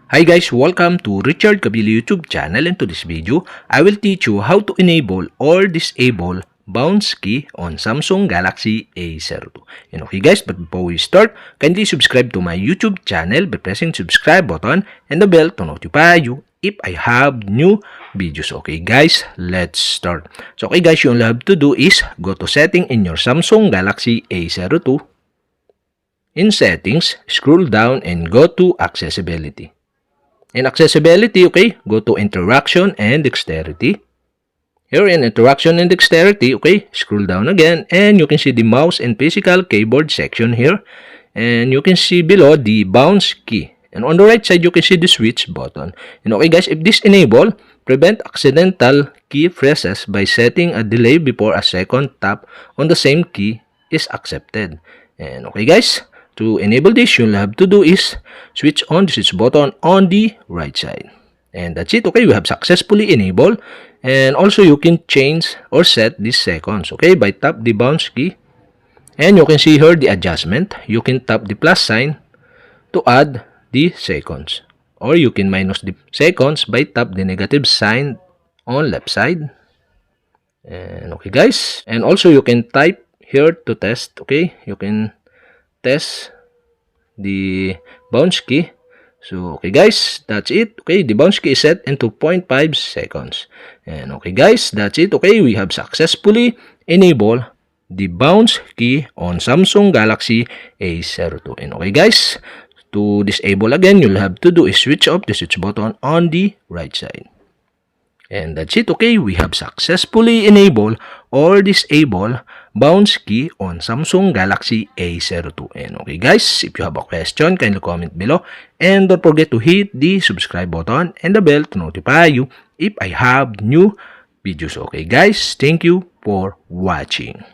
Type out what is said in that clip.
Hi guys, welcome to Richard Cabile YouTube channel, and to this video, I will teach you how to enable or disable bounce key on Samsung Galaxy A02. And okay guys, but before we start, kindly subscribe to my YouTube channel by pressing subscribe button and the bell to notify you if I have new videos. Okay guys, let's start. So okay guys, you all have to do is go to setting in your Samsung Galaxy A02. In settings, scroll down and go to accessibility. In accessibility, okay, go to interaction and dexterity. Here in interaction and dexterity, okay, scroll down again and you can see the mouse and physical keyboard section here. And you can see below the bounce key. And on the right side, you can see the switch button. And okay guys, if this enable, prevent accidental key presses by setting a delay before a second tap on the same key is accepted. And okay guys, to enable this, you'll have to do is switch on the switch button on the right side. And that's it. Okay, we have successfully enabled. And also you can change or set these seconds, okay, by tap the bounce key. And you can see here the adjustment. You can tap the plus sign to add the seconds. Or you can minus the seconds by tap the negative sign on left side. And okay guys. And also you can type here to test, okay. You can test the bounce key. So okay guys, that's it. Okay, the bounce key is set in 2.5 seconds. And okay guys, that's it. Okay, we have successfully enabled the bounce key on Samsung Galaxy A02. And okay guys, to disable again, you'll have to do is switch off the switch button on the right side. And that's it. Okay, we have successfully enabled or disabled bounce key on Samsung Galaxy A02. And okay guys, if you have a question, kindly comment below. And don't forget to hit the subscribe button and the bell to notify you if I have new videos. Okay guys, thank you for watching.